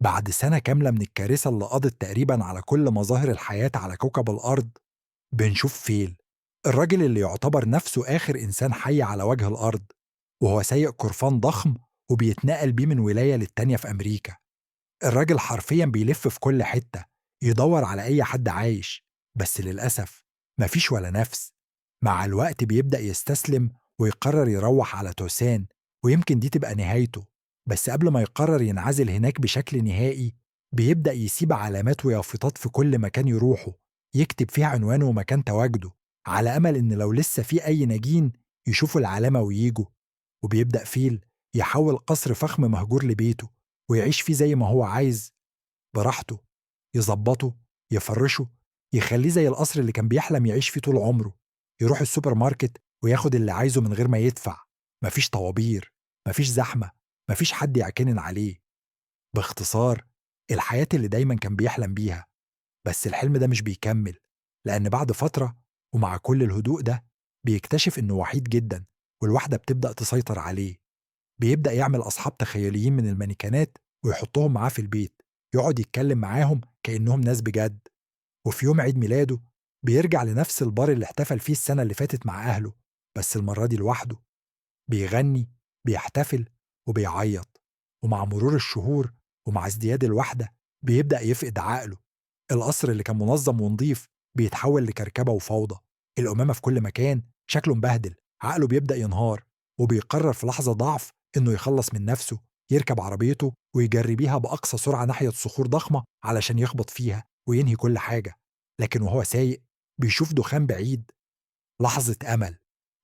بعد سنة كاملة من الكارثة اللي قضت تقريبا على كل مظاهر الحياة على كوكب الأرض، بنشوف فيل، الراجل اللي يعتبر نفسه آخر إنسان حي على وجه الأرض، وهو سايق قرفان ضخم وبيتنقل بيه من ولاية للتانية في أمريكا. الراجل حرفيا بيلف في كل حتة يدور على أي حد عايش، بس للأسف مفيش ولا نفس. مع الوقت بيبدأ يستسلم ويقرر يروح على توسان، ويمكن دي تبقى نهايته. بس قبل ما يقرر ينعزل هناك بشكل نهائي، بيبدأ يسيب علامات ويافطات في كل مكان يروحه، يكتب فيها عنوانه ومكان تواجده، على أمل إن لو لسه في أي ناجين يشوفوا العلامة وييجوا. وبيبدأ فيل يحول قصر فخم مهجور لبيته، ويعيش فيه زي ما هو عايز براحته، يظبطه، يفرشه، يخليه زي القصر اللي كان بيحلم يعيش فيه طول عمره. يروح السوبر ماركت وياخد اللي عايزه من غير ما يدفع، مفيش طوابير، مفيش زحمة، مفيش حد يعكنن عليه. باختصار، الحياة اللي دايما كان بيحلم بيها. بس الحلم ده مش بيكمل، لأن بعد فترة ومع كل الهدوء ده بيكتشف إنه وحيد جدا، والوحدة بتبدأ تسيطر عليه. بيبدأ يعمل أصحاب تخيليين من المانيكانات ويحطهم معاه في البيت، يقعد يتكلم معاهم كأنهم ناس بجد. وفي يوم عيد ميلاده بيرجع لنفس البار اللي احتفل فيه السنة اللي فاتت مع أهله، بس المرة دي لوحده. بيغني، بيحتفل، وبيعيط. ومع مرور الشهور ومع ازدياد الوحدة بيبدأ يفقد عقله. القصر اللي كان منظم ونظيف بيتحول لكركبة وفوضى. القمامة في كل مكان، شكله مبهدل. عقله بيبدأ ينهار، وبيقرر في لحظة ضعف إنه يخلص من نفسه، يركب عربيته ويجري بيها بأقصى سرعة ناحية صخور ضخمة علشان يخبط فيها وينهي كل حاجة. لكن وهو سايق بيشوف دخان بعيد. لحظة أمل.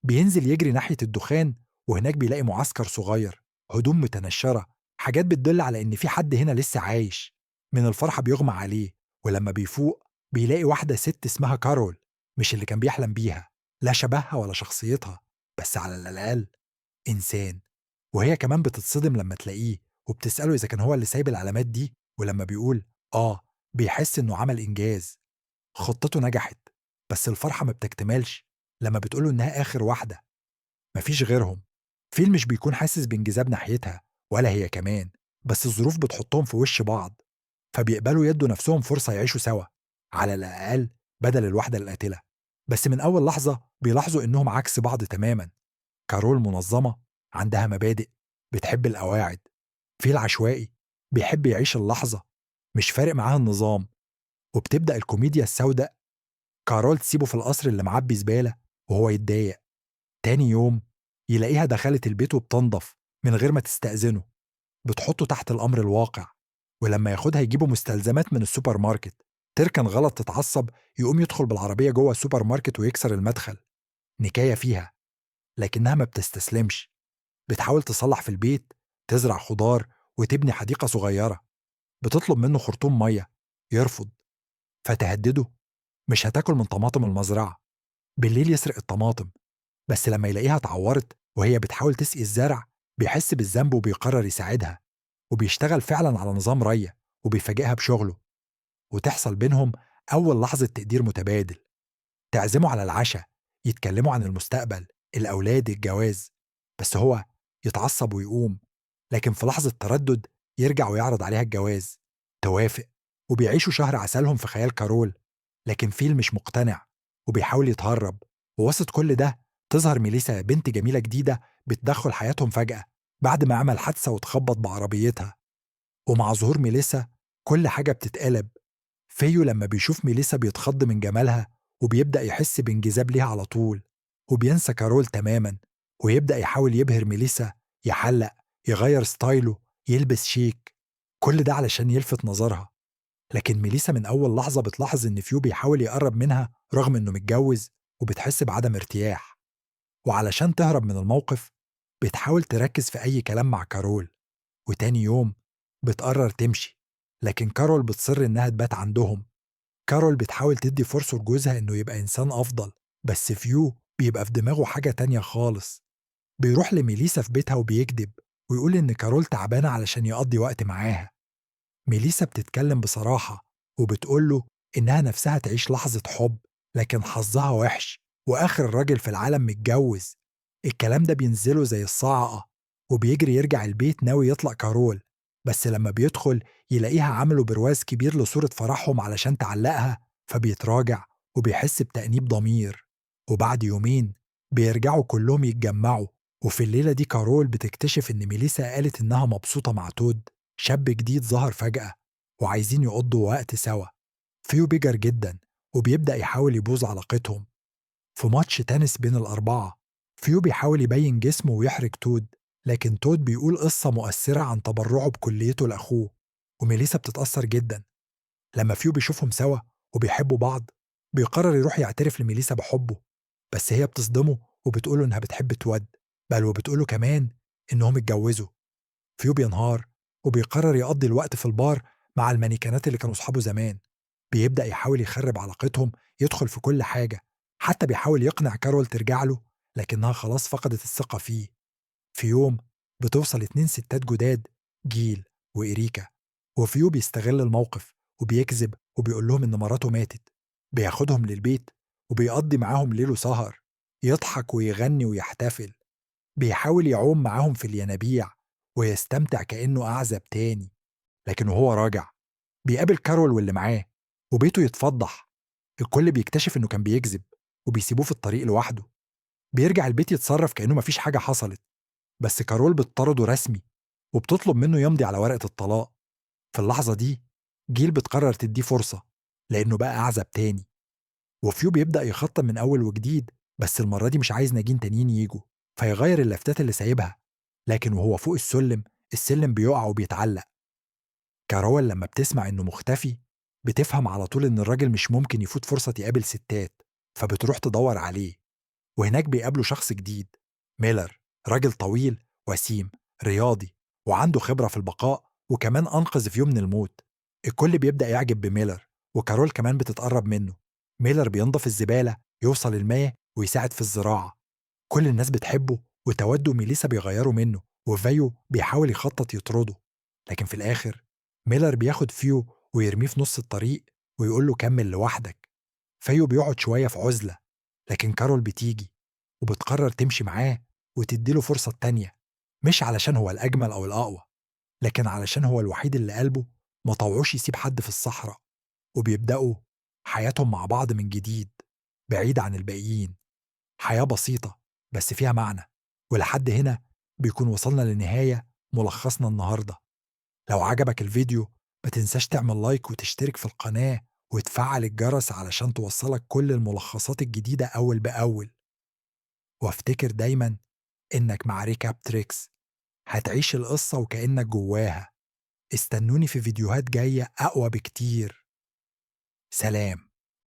بينزل يجري ناحية الدخان، وهناك بيلاقي معسكر صغير، هدوم متنشرة، حاجات بتدل على إن في حد هنا لسه عايش. من الفرحة بيغمى عليه، ولما بيفوق بيلاقي واحدة ست اسمها كارول، مش اللي كان بيحلم بيها، لا شبهها ولا شخصيتها، بس على الأقل إنسان. وهي كمان بتتصدم لما تلاقيه، وبتسأله إذا كان هو اللي سايب العلامات دي، ولما بيقول آه، بيحس إنه عمل إنجاز. خطته نجحت. بس الفرحة ما بتكتملش لما بتقوله إنها آخر واحدة، مفيش غيرهم. فيل مش بيكون حاسس بانجذاب ناحيتها، ولا هي كمان، بس الظروف بتحطهم في وش بعض، فبيقبلوا يدوا نفسهم فرصة يعيشوا سوا، على الأقل بدل الواحدة القاتلة. بس من أول لحظة بيلاحظوا إنهم عكس بعض تماما. كارول منظمة، عندها مبادئ، بتحب القواعد. فيل عشوائي، بيحب يعيش اللحظة، مش فارق معاها النظام. وبتبدأ الكوميديا السوداء. كارول تسيبه في القصر اللي معبي زبالة وهو يتضايق. تاني يوم يلاقيها دخلت البيت وبتنضف من غير ما تستأذنه، بتحطه تحت الأمر الواقع. ولما ياخدها يجيبوا مستلزمات من السوبر ماركت، تركن غلط تتعصب، يقوم يدخل بالعربية جوه السوبر ماركت ويكسر المدخل. نكاية فيها، لكنها ما بتستسلمش. بتحاول تصلح في البيت، تزرع خضار وتبني حديقة صغيرة. بتطلب منه خرطوم مية، يرفض. فتهدده، مش هتاكل من طماطم المزرعة. بالليل يسرق الطماطم، بس لما يلاقيها اتعورت وهي بتحاول تسقي الزرع بيحس بالذنب وبيقرر يساعدها. وبيشتغل فعلا على نظام ري، وبيفاجئها بشغله. وتحصل بينهم أول لحظة تقدير متبادل. تعزمه على العشاء، يتكلموا عن المستقبل، الأولاد، الجواز. بس هو يتعصب ويقوم، لكن في لحظة تردد يرجع ويعرض عليها الجواز. توافق، وبيعيشوا شهر عسلهم في خيال كارول. لكن فيل مش مقتنع، وبيحاول يتهرب. ووسط كل ده تظهر ميليسا، بنت جميلة جديدة بتدخل حياتهم فجأة بعد ما عمل حادثة واتخبط بعربيتها. ومع ظهور ميليسا كل حاجة بتتقلب. فيو لما بيشوف ميليسا بيتخض من جمالها، وبيبدأ يحس بانجذاب ليها على طول. وبينسى كارول تماما، ويبدأ يحاول يبهر ميليسا، يحلق، يغير ستايله، يلبس شيك. كل ده علشان يلفت نظرها. لكن ميليسا من أول لحظة بتلاحظ إن فيو بيحاول يقرب منها رغم إنه متجوز، وبتحس بعدم ارتياح. وعلشان تهرب من الموقف بتحاول تركز في أي كلام مع كارول. وتاني يوم بتقرر تمشي، لكن كارول بتصر إنها تبات عندهم. كارول بتحاول تدي فرصة لجوزها إنه يبقى إنسان أفضل، بس فيو بيبقى في دماغه حاجة تانية خالص. بيروح لميليسا في بيتها وبيكذب، ويقول إن كارول تعبانة علشان يقضي وقت معاها. ميليسا بتتكلم بصراحة، وبتقوله إنها نفسها تعيش لحظة حب، لكن حظها وحش، وآخر راجل في العالم متجوز. الكلام ده بينزله زي الصاعقة، وبيجري يرجع البيت ناوي يطلق كارول. بس لما بيدخل يلاقيها عملوا برواز كبير لصورة فرحهم علشان تعلقها، فبيتراجع وبيحس بتأنيب ضمير. وبعد يومين بيرجعوا كلهم يتجمعوا، وفي الليلة دي كارول بتكتشف إن ميليسا قالت إنها مبسوطة مع تود، شاب جديد ظهر فجأة، وعايزين يقضوا وقت سوا. فيو بيجر جدا وبيبدأ يحاول يبوظ علاقتهم. في ماتش تنس بين الأربعة، فيو بيحاول يبين جسمه ويحرج تود، لكن تود بيقول قصة مؤثرة عن تبرعه بكليته لأخوه، وميليسا بتتأثر جدا. لما فيو بيشوفهم سوا وبيحبوا بعض، بيقرر يروح يعترف لميليسا بحبه، بس هي بتصدمه وبتقوله إنها بتحب تود، بل وبتقوله كمان إنهم اتجوزوا. فيو بينهار وبيقرر يقضي الوقت في البار مع المانيكانات اللي كانوا صحابه زمان. بيبدأ يحاول يخرب علاقتهم، يدخل في كل حاجة، حتى بيحاول يقنع كارول ترجع له، لكنها خلاص فقدت الثقة فيه. في يوم بتوصل 2 ستات جداد، جيل وإريكا، وفيو بيستغل الموقف وبيكذب وبيقول لهم إن مراته ماتت. بياخدهم للبيت وبيقضي معاهم ليل وسهر، يضحك ويغني ويحتفل. بيحاول يعوم معاهم في الينابيع ويستمتع كأنه أعزب تاني. لكن وهو راجع بيقابل كارول واللي معاه، وبيته يتفضح. الكل بيكتشف إنه كان بيكذب، وبيسيبوه في الطريق لوحده. بيرجع البيت يتصرف كأنه مفيش حاجة حصلت، بس كارول بتطرده رسمي وبتطلب منه يمضي على ورقة الطلاق. في اللحظة دي جيل بتقرر تديه فرصة، لأنه بقى أعزب تاني. وفيو بيبدأ يخطط من أول وجديد، بس المرة دي مش عايز ناجين تانيين يجوا، فيغير اللافتات اللي سايبها. لكن وهو فوق السلم بيقع وبيتعلق. كارول لما بتسمع إنه مختفي، بتفهم على طول إن الراجل مش ممكن يفوت فرصة يقابل ستات، فبتروح تدور عليه. وهناك بيقابلوا شخص جديد، ميلر، راجل طويل وسيم رياضي وعنده خبرة في البقاء، وكمان أنقذ فيو من الموت. الكل بيبدأ يعجب بميلر، وكارول كمان بتتقرب منه. ميلر بينظف الزبالة، يوصل المياه، ويساعد في الزراعة. كل الناس بتحبه، وتود وميليسا بيغيروا منه، وفايو بيحاول يخطط يطرده. لكن في الآخر ميلر بياخد فيو ويرميه في نص الطريق ويقول له كمل لوحدك. فايو بيقعد شوية في عزلة، لكن كارول بتيجي وبتقرر تمشي معاه وتديله فرصة تانية، مش علشان هو الأجمل أو الأقوى، لكن علشان هو الوحيد اللي قلبه ما طوعوش يسيب حد في الصحراء. وبيبدأوا حياتهم مع بعض من جديد، بعيد عن الباقيين. حياة بسيطة بس فيها معنى. ولحد هنا بيكون وصلنا لنهاية ملخصنا النهاردة. لو عجبك الفيديو ما تنساش تعمل لايك وتشترك في القناة وتفعل الجرس علشان توصلك كل الملخصات الجديدة أول بأول. وافتكر دايما إنك مع ريكاب تريكس هتعيش القصة وكأنك جواها. استنوني في فيديوهات جاية أقوى بكتير. سلام.